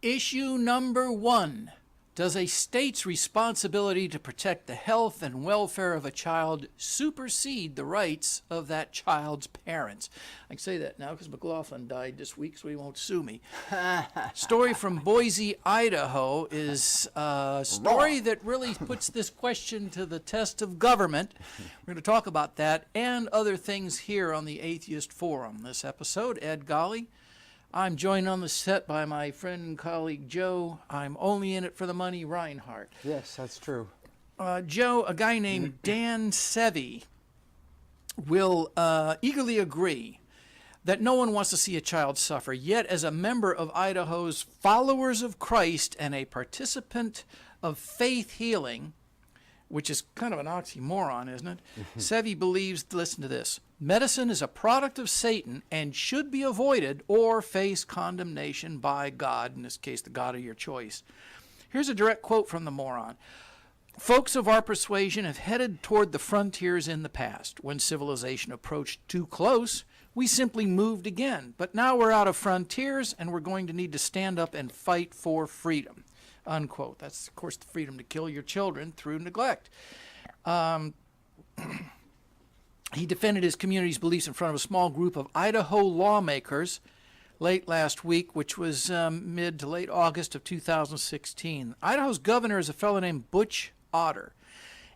Issue number 1. Does a state's responsibility to protect the health and welfare of a child supersede the rights of that child's parents? I can say that now because McLaughlin died this week, so he won't sue me. Story from Boise, Idaho is a story that really puts this question to the test of government. We're going to talk about that and other things here on the Atheist Forum. This episode, Ed Golly. I'm joined on the set by my friend and colleague Joe. I'm only in it for the money, Reinhardt. Yes, that's true. Joe, a guy named Dan Sevy will eagerly agree that no one wants to see a child suffer. Yet, as a member of Idaho's Followers of Christ and a participant of faith healing, which is kind of an oxymoron, isn't it? Sevy believes, listen to this, medicine is a product of Satan and should be avoided or face condemnation by God, in this case, the God of your choice. Here's a direct quote from the moron. Folks of our persuasion have headed toward the frontiers in the past. When civilization approached too close, we simply moved again. But now we're out of frontiers and we're going to need to stand up and fight for freedom. Unquote. That's, of course, the freedom to kill your children through neglect. He defended his community's beliefs in front of a small group of Idaho lawmakers late last week, which was mid to late August of 2016. Idaho's governor is a fellow named Butch Otter,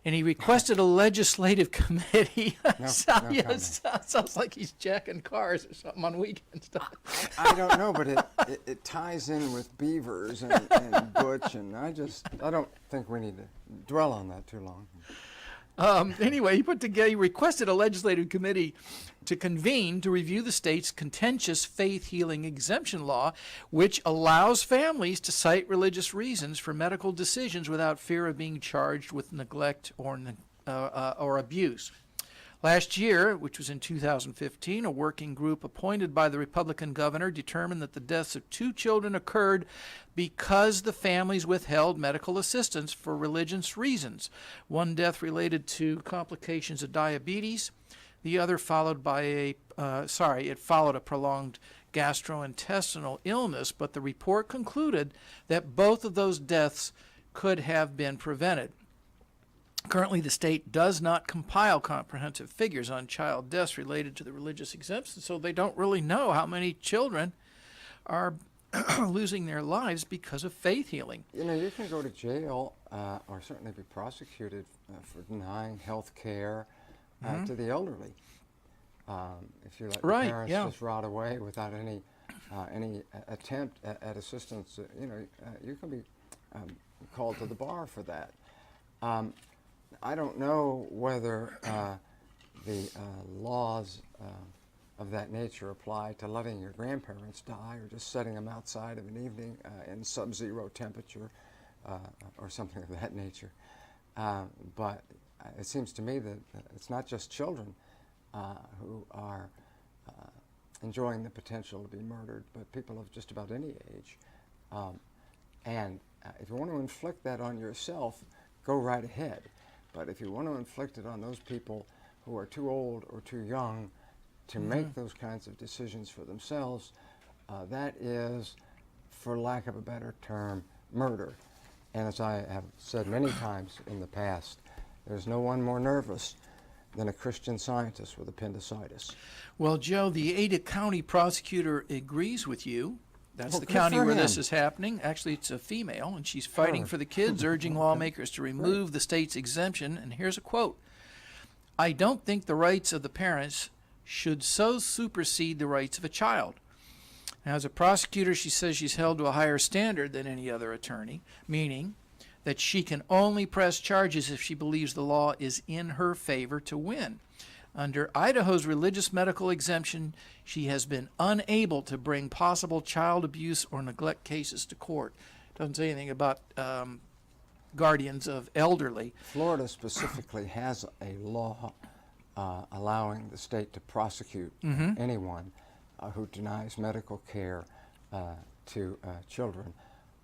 and he requested a legislative committee. Sounds like he's jacking cars or something on weekends. I don't know, but it ties in with beavers and Butch, and I don't think we need to dwell on that too long. Anyway, he requested a legislative committee to convene to review the state's contentious faith healing exemption law, which allows families to cite religious reasons for medical decisions without fear of being charged with neglect or abuse. Last year, which was in 2015, a working group appointed by the Republican governor determined that the deaths of 2 children occurred because the families withheld medical assistance for religious reasons. One death related to complications of diabetes. The other followed a prolonged gastrointestinal illness, but the report concluded that both of those deaths could have been prevented. Currently, the state does not compile comprehensive figures on child deaths related to the religious exemption, so they don't really know how many children are losing their lives because of faith healing. You know, you can go to jail or certainly be prosecuted for denying health care to the elderly. If you let your parents just rot away without any attempt at assistance, you can be called to the bar for that. I don't know whether the laws of that nature apply to letting your grandparents die or just setting them outside of an evening in sub-zero temperature or something of that nature. But it seems to me that it's not just children who are enjoying the potential to be murdered, but people of just about any age. And if you want to inflict that on yourself, go right ahead. But if you want to inflict it on those people who are too old or too young to make those kinds of decisions for themselves, that is, for lack of a better term, murder. And as I have said many times in the past, there's no one more nervous than a Christian Scientist with appendicitis. Well, Joe, the Ada County prosecutor agrees with you. That's the county where this is happening. Actually, it's a female, and she's fighting for the kids, urging lawmakers to remove the state's exemption. And here's a quote. I don't think the rights of the parents should so supersede the rights of a child. Now, as a prosecutor, she says she's held to a higher standard than any other attorney, meaning that she can only press charges if she believes the law is in her favor to win. Under Idaho's religious medical exemption, she has been unable to bring possible child abuse or neglect cases to court. Doesn't say anything about guardians of elderly. Florida specifically has a law allowing the state to prosecute anyone who denies medical care to children.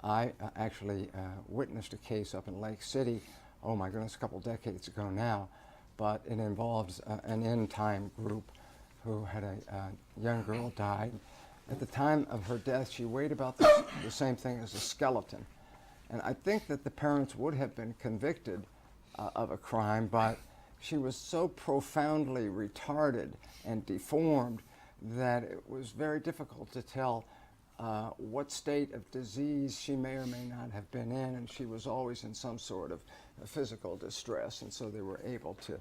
I actually witnessed a case up in Lake City, oh my goodness, a couple decades ago now, but it involves an end-time group who had a young girl died, At the time of her death, she weighed about the same thing as a skeleton. And I think that the parents would have been convicted of a crime, but she was so profoundly retarded and deformed that it was very difficult to tell what state of disease she may or may not have been in, and she was always in some sort of physical distress, and so they were able to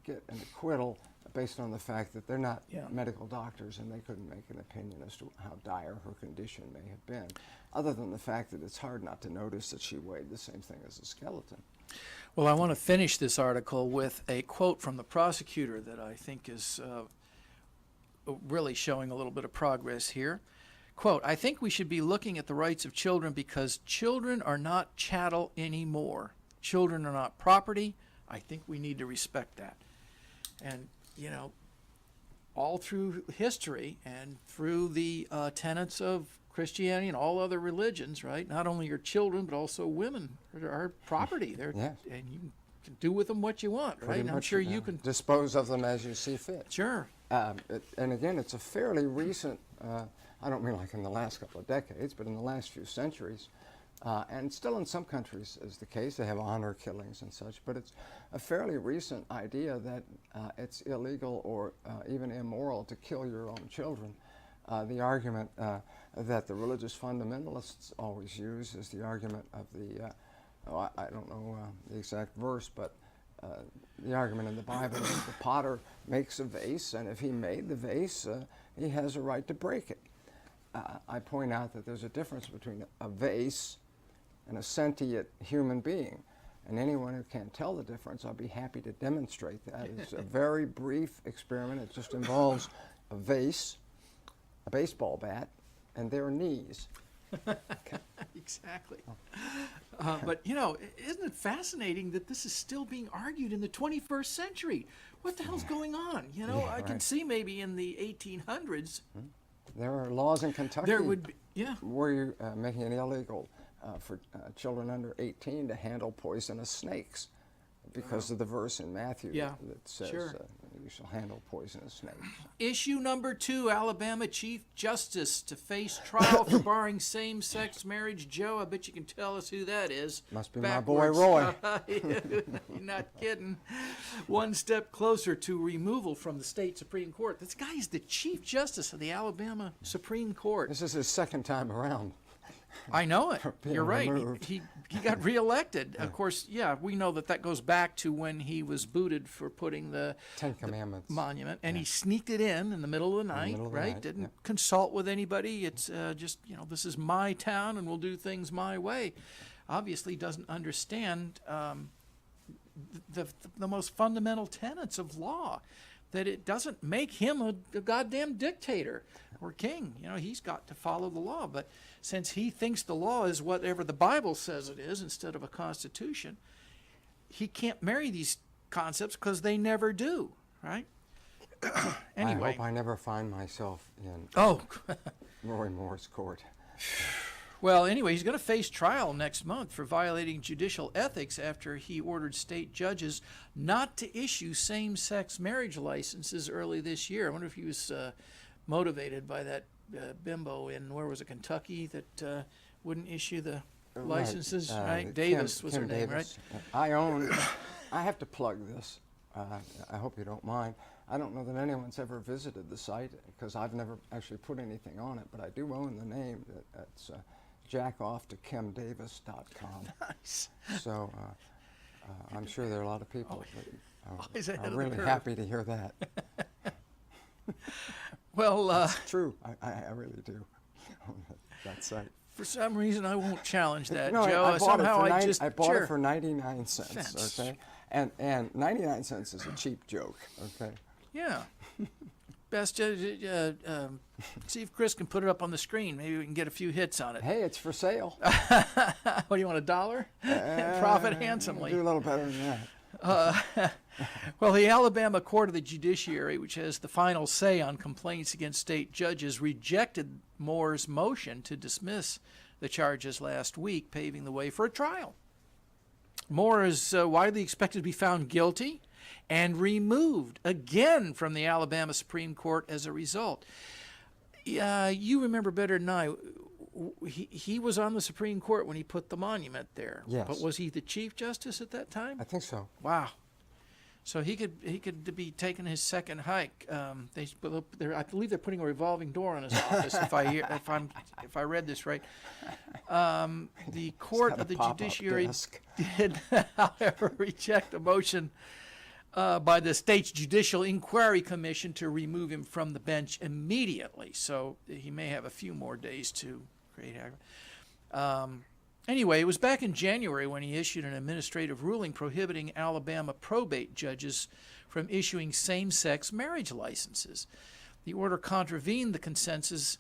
get an acquittal based on the fact that they're not medical doctors and they couldn't make an opinion as to how dire her condition may have been, other than the fact that it's hard not to notice that she weighed the same thing as a skeleton. Well, I want to finish this article with a quote from the prosecutor that I think is really showing a little bit of progress here. Quote, "I think we should be looking at the rights of children because children are not chattel anymore. Children are not property. I think we need to respect that." And, you know, all through history and through the tenets of Christianity and all other religions, right? Not only your children, but also women are property. They're, and you can do with them what you want, right? Pretty I'm much, sure you can dispose of them as you see fit. Sure. And again, it's a fairly recent, I don't mean like in the last couple of decades, but in the last few centuries, and still in some countries is the case, they have honor killings and such, but it's a fairly recent idea that it's illegal or even immoral to kill your own children. The argument that the religious fundamentalists always use is the argument of the, I don't know the exact verse, but the argument in the Bible is the potter makes a vase, and if he made the vase, he has a right to break it. I point out that there's a difference between a vase and a sentient human being. And anyone who can't tell the difference, I'll be happy to demonstrate that. It's a very brief experiment. It just involves a vase, a baseball bat, and their knees. Okay. Exactly. But, you know, isn't it fascinating that this is still being argued in the 21st century? What the hell's going on? You know, I can see maybe in the 1800s. There are laws in Kentucky there would be, where you're making it illegal for children under 18 to handle poisonous snakes because of the verse in Matthew that says you shall handle poisonous snakes. Issue number 2, Alabama Chief Justice to face trial for barring same-sex marriage. Joe, I bet you can tell us who that is. Must be Backwards. my boy Roy. You're not kidding. One step closer to removal from the state Supreme Court. This guy is the Chief Justice of the Alabama Supreme Court. This is his second time around. I know it. You're right. Removed. He got reelected. Of course, we know that goes back to when he was booted for putting the Ten Commandments monument, and he sneaked it in the middle of the night, right? Didn't consult with anybody. It's just, you know, this is my town, and we'll do things my way. Obviously, doesn't understand the most fundamental tenets of law. That it doesn't make him a goddamn dictator or king. You know, he's got to follow the law. But since he thinks the law is whatever the Bible says it is instead of a constitution, he can't marry these concepts because they never do, right? Anyway. I hope I never find myself in Roy Moore's court. Well, anyway, he's going to face trial next month for violating judicial ethics after he ordered state judges not to issue same-sex marriage licenses early this year. I wonder if he was motivated by that bimbo in, where was it, Kentucky, that wouldn't issue the licenses, right? Davis was her name, Davis. right? I have to plug this. I hope you don't mind. I don't know that anyone's ever visited the site because I've never actually put anything on it, but I do own the name. That's jackofftoKimDavis.com. Nice. So I'm sure there are a lot of people that are I'm really happy to hear that. Well, it's true. I really do on that site. For some reason, I won't challenge that, No, Joe. I bought Somehow it for 99 cents. Okay, and 99 cents is a cheap joke. Okay. Yeah. Best see if Chris can put it up on the screen. Maybe we can get a few hits on it. Hey, it's for sale. What do you want, $1? Profit handsomely. Do a little better than that. Well, the Alabama Court of the Judiciary, which has the final say on complaints against state judges, rejected Moore's motion to dismiss the charges last week, paving the way for a trial. Moore is widely expected to be found guilty and removed again from the Alabama Supreme Court as a result. You remember better than I. He was on the Supreme Court when he put the monument there. Yes. But was he the Chief Justice at that time? I think so. Wow. So he could be taking his second hike. I believe they're putting a revolving door on his office. if I read this right, the Court of the Judiciary did, however, reject a motion by the state's Judicial Inquiry Commission to remove him from the bench immediately. So he may have a few more days to create havoc. Anyway, it was back in January when he issued an administrative ruling prohibiting Alabama probate judges from issuing same-sex marriage licenses. The order contravened the consensus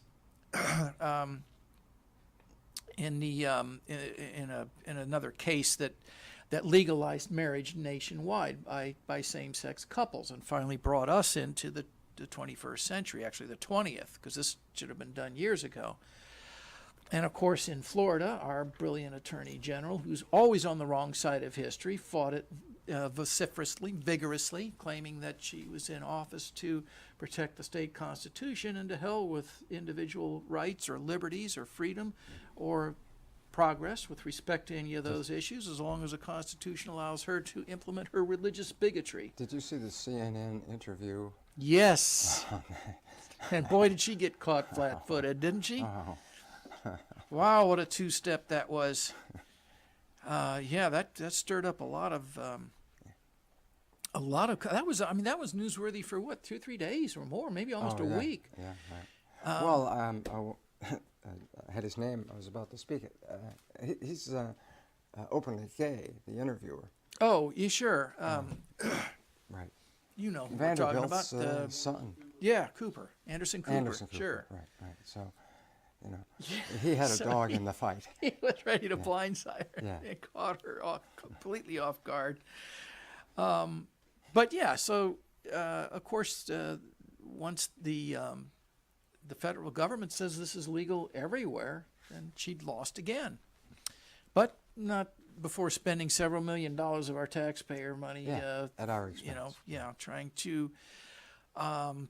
in another case that legalized marriage nationwide by same-sex couples, and finally brought us into the 21st century, actually the 20th, because this should have been done years ago. And of course, in Florida, our brilliant Attorney General, who's always on the wrong side of history, fought it vociferously, vigorously, claiming that she was in office to protect the state constitution, and to hell with individual rights or liberties or freedom or progress with respect to any of those issues, as long as the Constitution allows her to implement her religious bigotry. Did you see the CNN interview? Yes. And boy, did she get caught flat-footed, didn't she? Oh. Wow, what a two-step that was. Yeah, that stirred up a lot of that was newsworthy for what, 2-3 days or more, maybe almost a week. Yeah, right. Well, I had his name. I was about to speak it. He's openly gay, the interviewer. Oh, you sure? Right. You know who we're talking about. Vanderbilt's son. Yeah, Cooper. Anderson Cooper. Sure. Right. So, he had a dog in the fight. He was ready to blindside her. Yeah. And caught her completely off guard. But yeah, so of course, once the federal government says this is legal everywhere, then she'd lost again. But not before spending several $1 million of our taxpayer money. At our expense. Trying to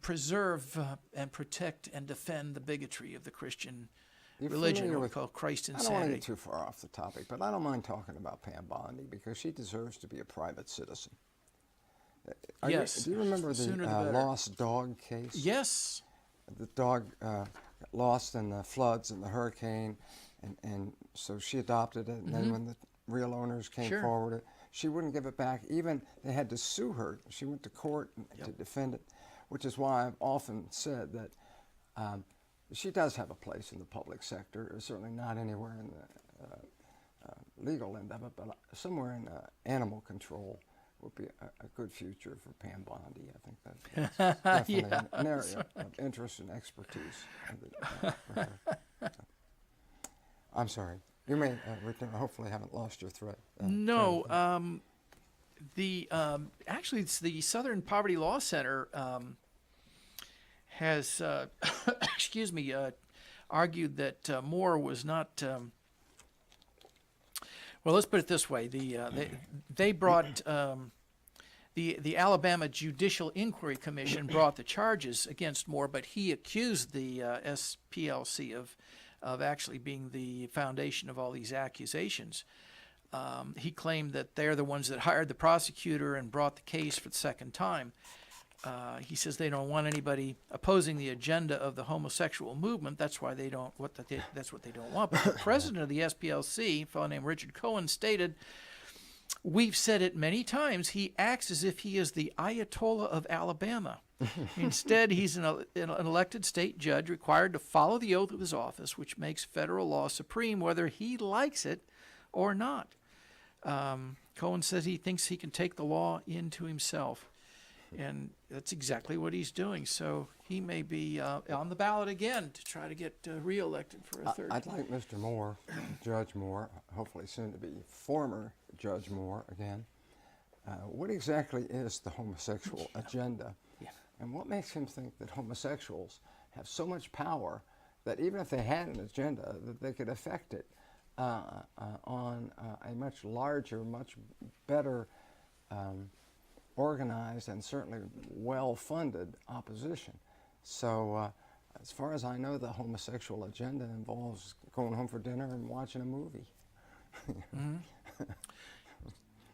preserve and protect and defend the bigotry of the Christian religion, what we call Christ insanity. I don't want to get too far off the topic, but I don't mind talking about Pam Bondi because she deserves to be a private citizen. Yes. Do you remember the lost dog case? Yes. The dog got lost in the floods and the hurricane, and so she adopted it, and then when the real owners came forward, she wouldn't give it back. Even they had to sue her. She went to court to defend it, which is why I've often said that she does have a place in the public sector, certainly not anywhere in the legal end of it, but somewhere in animal control would be a good future for Pam Bondi. I think that's definitely an area of interest and expertise. For sure. I'm sorry. You may return. Hopefully, haven't lost your thread. No. Actually, it's the Southern Poverty Law Center has, argued that Moore was not. Well, let's put it this way: they brought the Alabama Judicial Inquiry Commission brought the charges against Moore, but he accused the SPLC of actually being the foundation of all these accusations. He claimed that they're the ones that hired the prosecutor and brought the case for the second time. He says they don't want anybody opposing the agenda of the homosexual movement. That's why they don't. That's what they don't want. But the president of the SPLC, a fellow named Richard Cohen, stated, "We've said it many times. He acts as if he is the Ayatollah of Alabama. Instead, he's an elected state judge required to follow the oath of his office, which makes federal law supreme, whether he likes it or not." Cohen says he thinks he can take the law into himself. And that's exactly what he's doing. So he may be on the ballot again to try to get reelected for a third I'd time. like Mr. Moore, Judge Moore, hopefully soon to be former Judge Moore again. What exactly is the homosexual agenda? Yeah. And what makes him think that homosexuals have so much power that even if they had an agenda, that they could affect it on a much larger, much better organized and certainly well-funded opposition. So as far as I know, the homosexual agenda involves going home for dinner and watching a movie.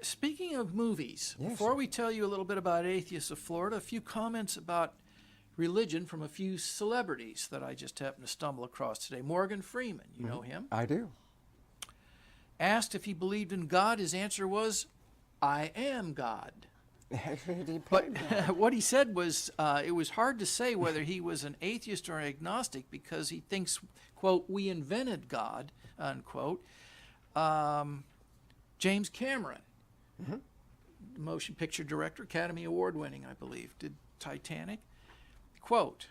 Speaking of movies, yes, before we tell you a little bit about Atheists of Florida, a few comments about religion from a few celebrities that I just happened to stumble across today. Morgan Freeman, you know him? I do. Asked if he believed in God, his answer was, I am God. But what he said was, it was hard to say whether he was an atheist or an agnostic because he thinks, quote, we invented God, unquote. James Cameron, motion picture director, Academy Award winning, I believe, did Titanic. Quote,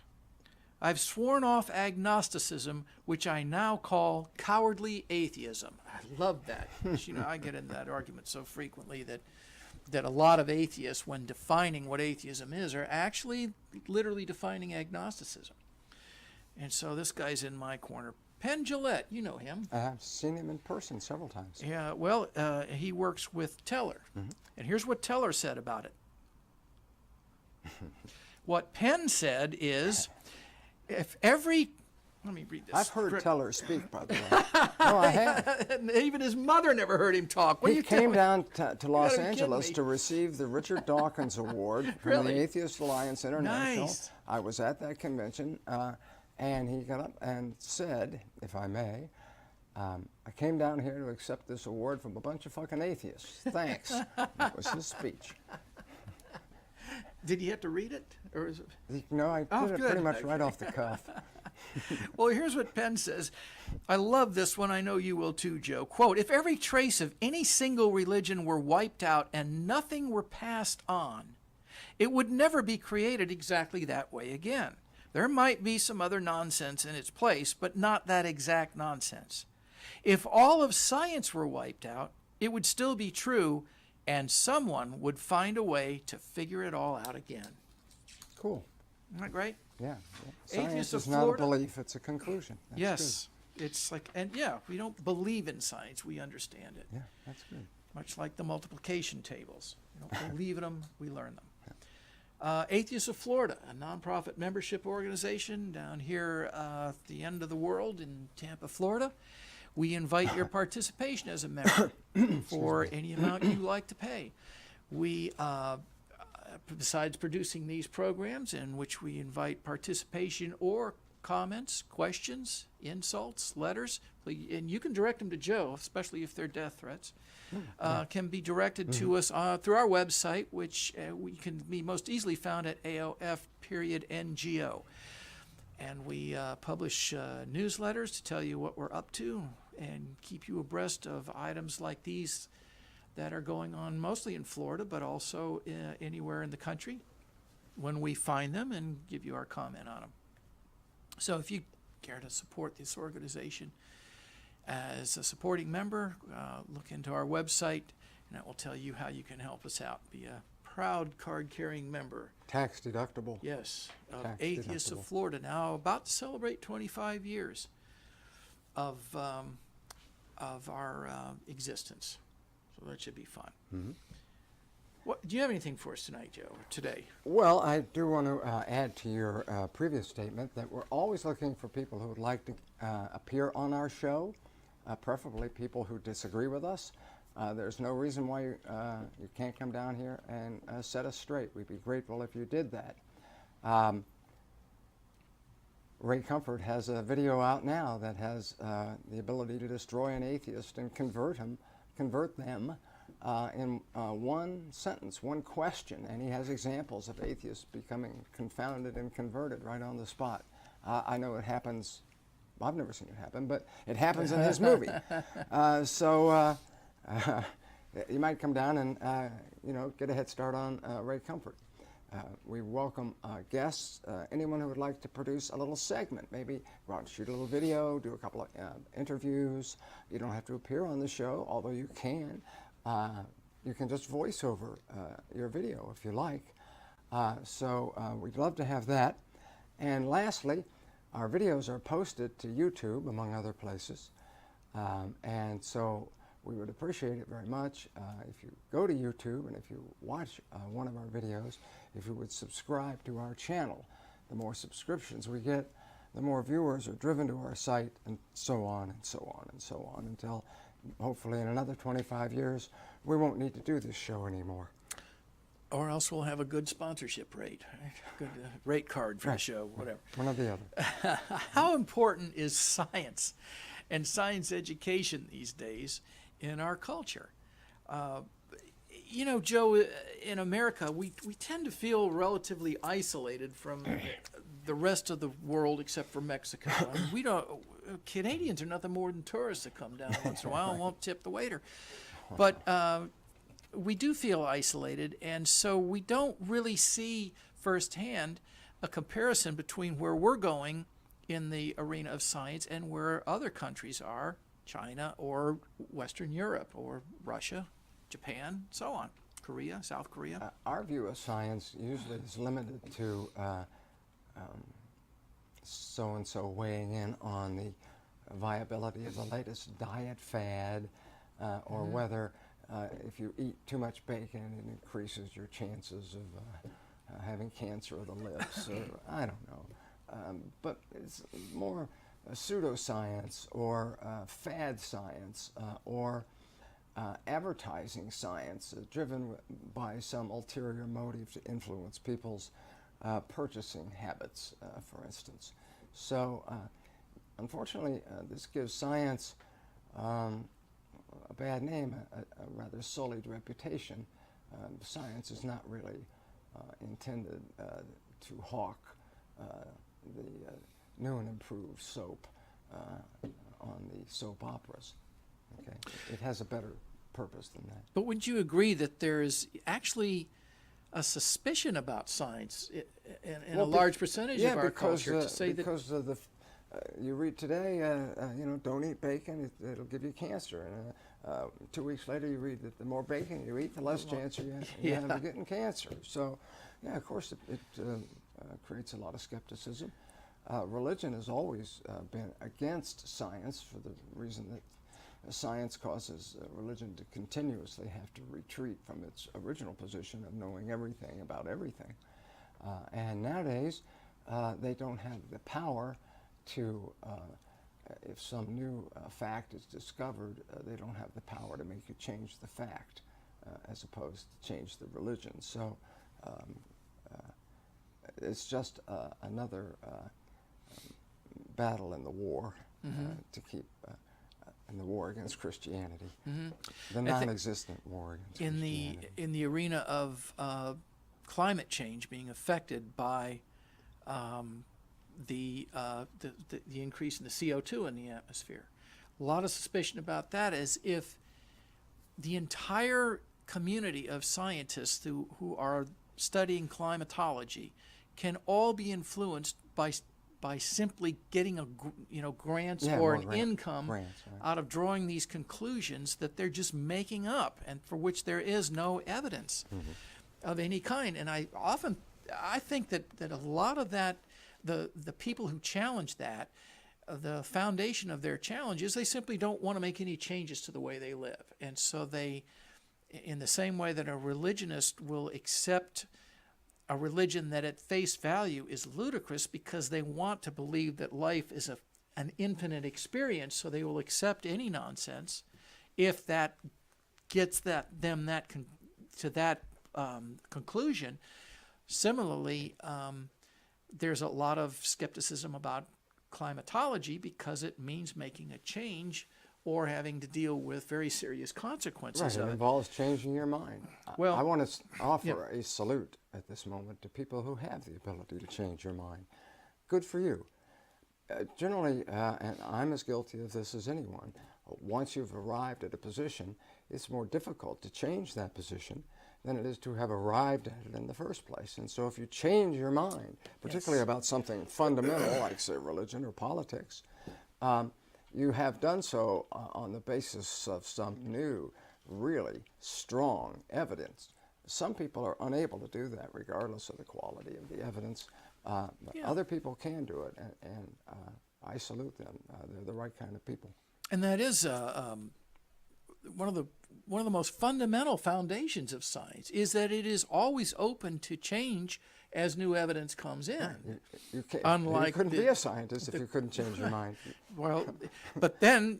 I've sworn off agnosticism, which I now call cowardly atheism. I love that. You know, I get in that argument so frequently that a lot of atheists, when defining what atheism is, are actually literally defining agnosticism. And so this guy's in my corner. Penn Jillette, you know him. I've seen him in person several times. Yeah, well, he works with Teller. And here's what Teller said about it. What Penn said is, if every... Let me read this. I've heard Teller speak, by the way. No, I have. Even his mother never heard him talk. He came down to Los Angeles to receive the Richard Dawkins Award from the Atheist Alliance International. Nice. I was at that convention, and he got up and said, if I may, I came down here to accept this award from a bunch of fucking atheists. Thanks. That was his speech. Did he have to read it? Or is it... No, I did it pretty much right off the cuff. Well, here's what Penn says. I love this one. I know you will too, Joe. Quote, if every trace of any single religion were wiped out and nothing were passed on, it would never be created exactly that way again. There might be some other nonsense in its place, but not that exact nonsense. If all of science were wiped out, it would still be true, and someone would find a way to figure it all out again. Cool. Isn't that great? Yeah. Atheists Science of is not a Florida. belief, it's a conclusion. That's Yes. It's like, and yeah, we don't believe in science, we understand it. good. Yeah, that's good. Much like the multiplication tables. We don't believe in them, we learn them. Atheists of Florida, a nonprofit membership organization down here at the end of the world in Tampa, Florida. We invite your participation as a member for any amount you like to pay. We, besides producing these programs in which we invite participation or comments, questions, insults, letters, and you can direct them to Joe, especially if they're death threats, can be directed to us through our website, which we can be most easily found at AOF.NGO. And we publish newsletters to tell you what we're up to and keep you abreast of items like these that are going on mostly in Florida, but also anywhere in the country when we find them and give you our comment on them. So if you care to support this organization as a supporting member, look into our website, and that will tell you how you can help us out. Be a proud card-carrying member. Tax deductible. Yes, of Tax Atheists of deductible. Florida, now about to celebrate 25 years of our existence. So that should be fun. What, do you have anything for us tonight, Joe, or today? Well, I do want to add to your previous statement that we're always looking for people who would like to appear on our show, preferably people who disagree with us. There's no reason why you can't come down here and set us straight. We'd be grateful if you did that. Ray Comfort has a video out now that has the ability to destroy an atheist and convert them in one sentence, one question, and he has examples of atheists becoming confounded and converted right on the spot. I know it happens. I've never seen it happen, but it happens in his movie. So you might come down and get a head start on Ray Comfort. We welcome guests, anyone who would like to produce a little segment, maybe go out and shoot a little video, do a couple of interviews. You don't have to appear on the show, although you can. You can just voice over your video if you like. So we'd love to have that. And lastly, our videos are posted to YouTube, among other places. And so we would appreciate it very much if you go to YouTube and if you watch one of our videos, if you would subscribe to our channel. The more subscriptions we get, the more viewers are driven to our site, and so on and so on and so on, until hopefully in another 25 years we won't need to do this show anymore. Or else we'll have a good sponsorship rate, right? Good rate card for the show, whatever. One or the other. How important is science and science education these days in our culture? You know, Joe, in America, we tend to feel relatively isolated from the rest of the world except for Mexico. I mean, we don't, Canadians are nothing more than tourists that come down once in a while and won't tip the waiter. But we do feel isolated, and so we don't really see firsthand a comparison between where we're going in the arena of science and where other countries are, China or Western Europe or Russia, Japan, so on, Korea, South Korea. Our view of science usually is limited to so-and-so weighing in on the viability of the latest diet fad, or whether if you eat too much bacon, it increases your chances of having cancer of the lips, or I don't know. But it's more pseudoscience or fad science or advertising science driven by some ulterior motive to influence people's purchasing habits, for instance. So unfortunately, this gives science a bad name, a rather sullied reputation. Science is not really intended to hawk the new and improved soap on the soap operas. Okay, it has a better purpose than that. But would you agree that there is actually a suspicion about science in a large percentage of our culture to say that? Because of the you read today, you know, don't eat bacon, it'll give you cancer. And 2 weeks later, you read that the more bacon you eat, the less chance you have of getting cancer. So, yeah, of course, it creates a lot of skepticism. Religion has always been against science for the reason that science causes religion to continuously have to retreat from its original position of knowing everything about everything. And nowadays, they don't have the power to, if some new fact is discovered, they don't have the power to make you change the fact as opposed to change the religion. So it's just another battle in the war to keep in the war against Christianity, the non-existent war against Christianity. In the arena of climate change being affected by the increase in the CO2 in the atmosphere. A lot of suspicion about that, as if the entire community of scientists who are studying climatology can all be influenced by simply getting grants or an income out of drawing these conclusions that they're just making up and for which there is no evidence of any kind. And I think that a lot of that, the people who challenge that, the foundation of their challenge is they simply don't want to make any changes to the way they live. And so they, in the same way that a religionist will accept a religion that at face value is ludicrous because they want to believe that life is an infinite experience, so they will accept any nonsense if that gets them to that conclusion. Similarly, there's a lot of skepticism about climatology because it means making a change or having to deal with very serious consequences. Right, it involves changing your mind. Well, I want to offer a salute at this moment to people who have the ability to change your mind. Good for you. Generally, and I'm as guilty of this as anyone, once you've arrived at a position, it's more difficult to change that position than it is to have arrived at it in the first place. And so if you change your mind, particularly about something fundamental like, say, religion or politics, you have done so on the basis of some new, really strong evidence. Some people are unable to do that regardless of the quality of the evidence. But other people can do it, and I salute them. They're the right kind of people. And that is one of the most fundamental foundations of science is that it is always open to change as new evidence comes in. You Unlike couldn't be a scientist if you couldn't change your mind. Well, but then,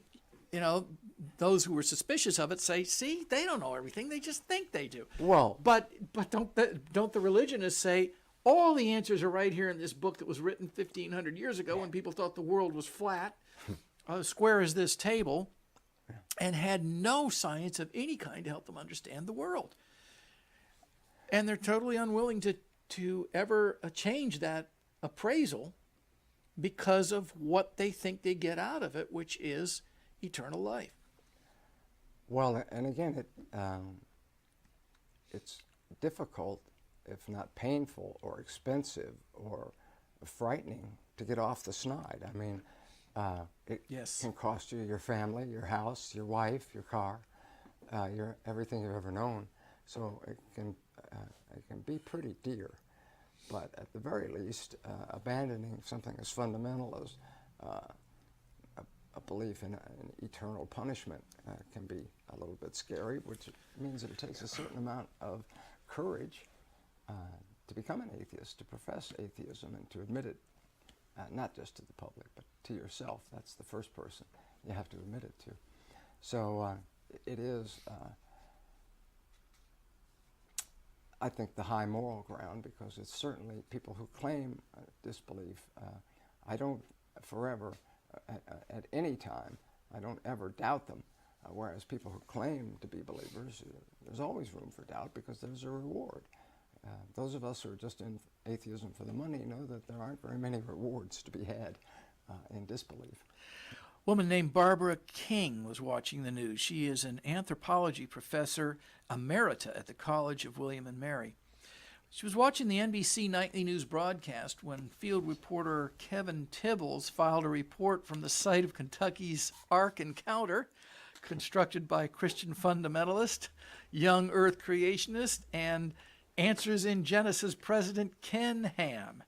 those who were suspicious of it say, see, they don't know everything. They just think they do. Well, but don't the religionists say, all the answers are right here in this book that was written 1,500 years ago when people thought the world was flat, square as this table, and had no science of any kind to help them understand the world. And they're totally unwilling to ever change that appraisal because of what they think they get out of it, which is eternal life. Well, and again, it's difficult, if not painful or expensive or frightening, to get off the snide. I mean, it can cost you your family, your house, your wife, your car, everything you've ever known. So it can be pretty dear. But at the very least, abandoning something as fundamental as a belief in eternal punishment can be a little bit scary, which means that it takes a certain amount of courage to become an atheist, to profess atheism, and to admit it, not just to the public, but to yourself. That's the first person you have to admit it to. So it is, I think, the high moral ground, because it's certainly people who claim disbelief. I don't forever, at any time, I don't ever doubt them. Whereas people who claim to be believers, there's always room for doubt because there's a reward. Those of us who are just in atheism for the money know that there aren't very many rewards to be had in disbelief. A woman named Barbara King was watching the news. She is an anthropology professor emerita at the College of William and Mary. She was watching the NBC nightly news broadcast when field reporter Kevin Tibbles filed a report from the site of Kentucky's Ark Encounter, constructed by Christian fundamentalist, young Earth creationist, and Answers in Genesis president Ken Ham.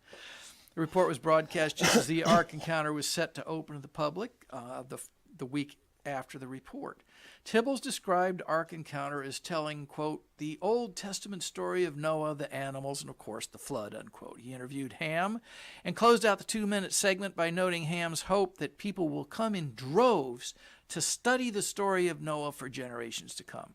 The report was broadcast just as the Ark Encounter was set to open to the public the week after the report. Tibbles described Ark Encounter as telling, quote, the Old Testament story of Noah, the animals, and of course the flood, unquote. He interviewed Ham and closed out the 2-minute segment by noting Ham's hope that people will come in droves to study the story of Noah for generations to come.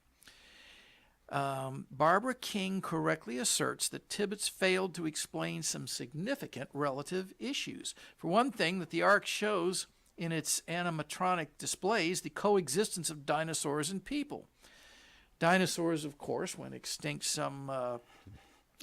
Barbara King correctly asserts that Tibbets failed to explain some significant relative issues. For one thing, that the Ark shows in its animatronic displays the coexistence of dinosaurs and people. Dinosaurs, of course, went extinct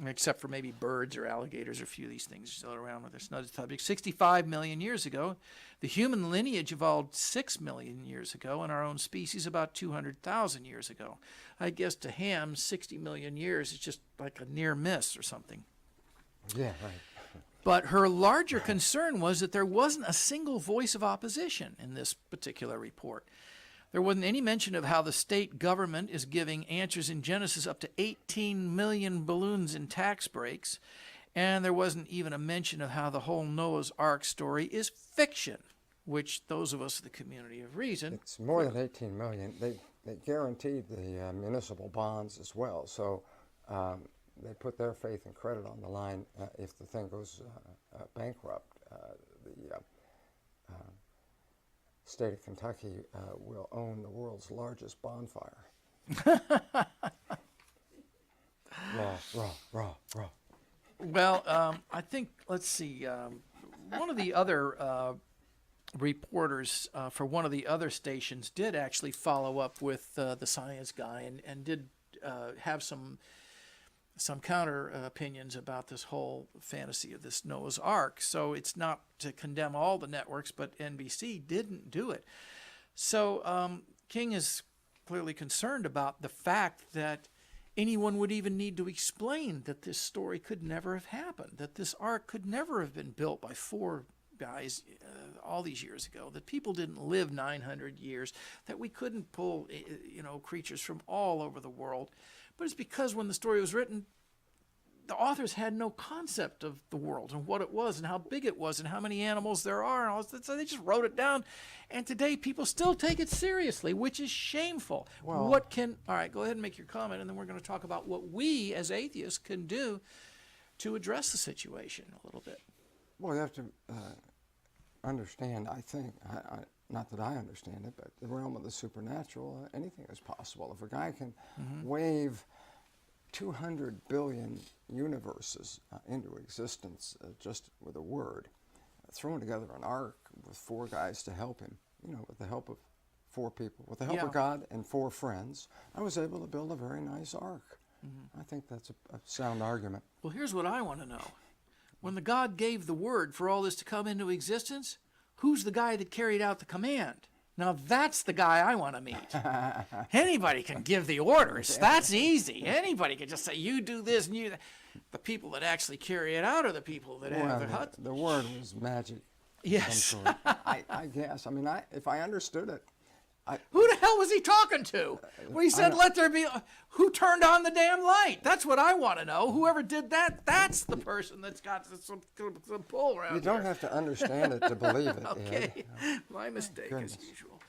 except for maybe birds or alligators or a few of these things still around with their snug subject. 65 million years ago. The human lineage evolved 6 million years ago, and our own species about 200,000 years ago. I guess to Ham, 60 million years is just like a near miss or something. Yeah, right. But her larger concern was that there wasn't a single voice of opposition in this particular report. There wasn't any mention of how the state government is giving Answers in Genesis up to 18 million balloons in tax breaks, and there wasn't even a mention of how the whole Noah's Ark story is fiction, which those of us in the community of reason... It's more than 18 million. They guaranteed the municipal bonds as well, so they put their faith and credit on the line if the thing goes bankrupt. The state of Kentucky will own the world's largest bonfire. Raw. Well, I think, let's see, one of the other reporters for one of the other stations did actually follow up with the science guy and did have some counter opinions about this whole fantasy of this Noah's Ark. So it's not to condemn all the networks, but NBC didn't do it. So King is clearly concerned about the fact that anyone would even need to explain that this story could never have happened, that this ark could never have been built by 4 guys all these years ago, that people didn't live 900 years, that we couldn't pull creatures from all over the world. But it's because when the story was written, the authors had no concept of the world and what it was and how big it was and how many animals there are and all that. So they just wrote it down. And today people still take it seriously, which is shameful. Well, all right, go ahead and make your comment, and then we're going to talk about what we as atheists can do to address the situation a little bit. Well, you have to understand, I think, not that I understand it, but the realm of the supernatural, anything is possible. If a guy can wave 200 billion universes into existence just with a word, throwing together an ark with 4 guys to help him, with the help of 4 people, with the help of God and 4 friends, I was able to build a very nice ark. I think that's a sound argument. Well, here's what I want to know. When the God gave the word for all this to come into existence, who's the guy that carried out the command? Now, that's the guy I want to meet. Anybody can give the orders. That's easy. Anybody can just say, you do this and you that. The people that actually carry it out are the people that have it. The word was magic. Yes. I guess. I mean, if I understood it. Who the hell was he talking to? When he said, let there be, who turned on the damn light? That's what I want to know. Whoever did that, that's the person that's got some pull around. You don't have to understand it to believe it. Okay, my mistake as usual.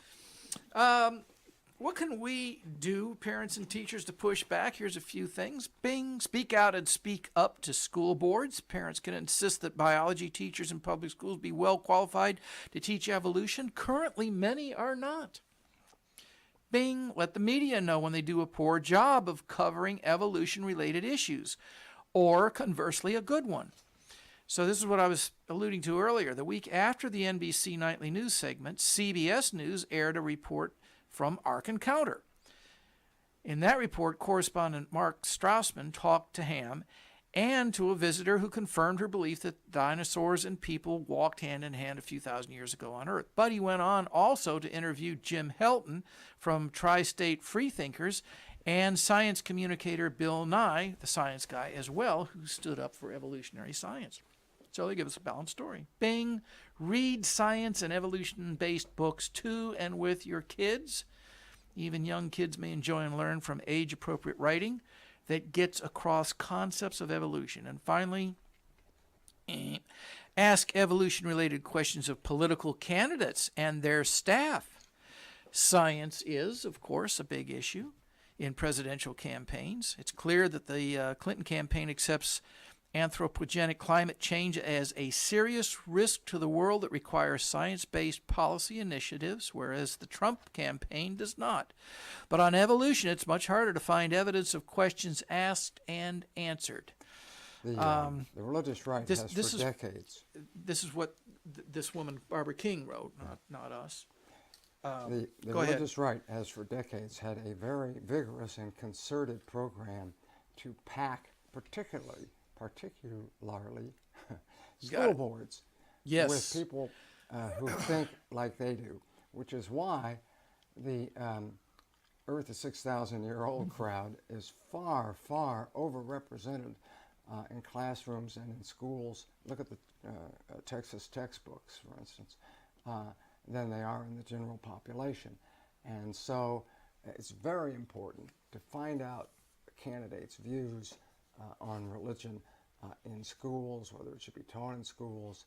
What can we do, parents and teachers, to push back? Here's a few things. Bing, speak out and speak up to school boards. Parents can insist that biology teachers in public schools be well qualified to teach evolution. Currently, many are not. Bing, let the media know when they do a poor job of covering evolution-related issues, or conversely, a good one. So this is what I was alluding to earlier. The week after the NBC Nightly News segment, CBS News aired a report from Ark Encounter. In that report, correspondent Mark Strassman talked to Ham and to a visitor who confirmed her belief that dinosaurs and people walked hand in hand a few thousand years ago on Earth. But he went on also to interview Jim Helton from Tri-State Freethinkers and science communicator Bill Nye, the science guy as well, who stood up for evolutionary science. So they give us a balanced story. Bing, read science and evolution-based books to and with your kids. Even young kids may enjoy and learn from age-appropriate writing that gets across concepts of evolution. And finally, ask evolution-related questions of political candidates and their staff. Science is, of course, a big issue in presidential campaigns. It's clear that the Clinton campaign accepts anthropogenic climate change as a serious risk to the world that requires science-based policy initiatives, whereas the Trump campaign does not. But on evolution, it's much harder to find evidence of questions asked and answered. The religious right has for decades. This is what this woman, Barbara King, wrote, not us. The religious right has for decades had a very vigorous and concerted program to pack particularly school boards with people who think like they do, which is why the Earth is 6,000-year-old crowd is far, far overrepresented in classrooms and in schools. Look at the Texas textbooks, for instance, than they are in the general population. And so it's very important to find out candidates' views on religion in schools, whether it should be taught in schools,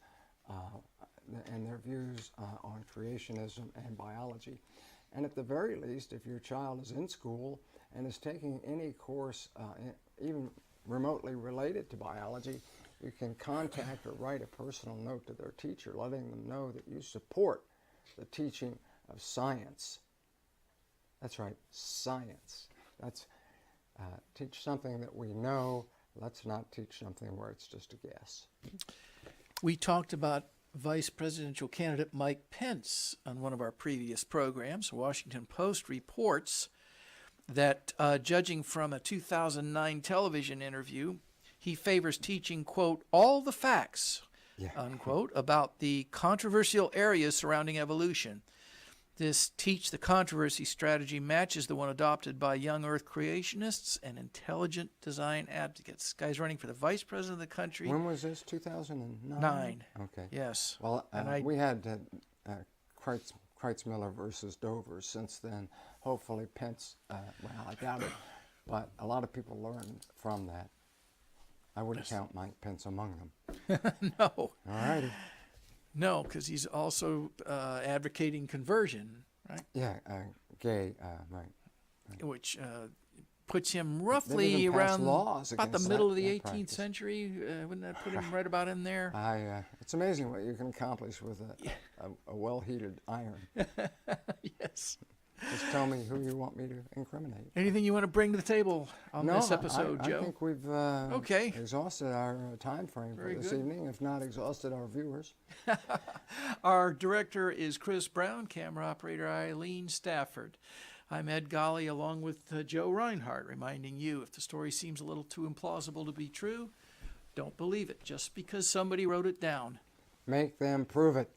and their views on creationism and biology. And at the very least, if your child is in school and is taking any course, even remotely related to biology, you can contact or write a personal note to their teacher letting them know that you support the teaching of science. That's right, science. That's teach something that we know. Let's not teach something where it's just a guess. We talked about Vice Presidential candidate Mike Pence on one of our previous programs. Washington Post reports that, judging from a 2009 television interview, he favors teaching, quote, all the facts, unquote, about the controversial areas surrounding evolution. This teach the controversy strategy matches the one adopted by young Earth creationists and intelligent design advocates. This guy's running for the vice president of the country. When was this, 2009? 9. Okay. Yes. Well, we had Kreitzmiller versus Dover. Since then, hopefully Pence, well, I doubt it, but a lot of people learned from that. I wouldn't count Mike Pence among them. No. All righty. No, because he's also advocating conversion, right? Yeah, gay, right. Which puts him roughly around about the middle of the 18th century. Wouldn't that put him right about in there? It's amazing what you can accomplish with a well-heated iron. Yes. Just tell me who you want me to incriminate. Anything you want to bring to the table on this episode, Joe? I think we've exhausted our time frame for this evening, if not exhausted our viewers. Our director is Chris Brown, camera operator Eileen Stafford. I'm Ed Golly, along with Joe Reinhardt, reminding you, if the story seems a little too implausible to be true, don't believe it just because somebody wrote it down. Make them prove it.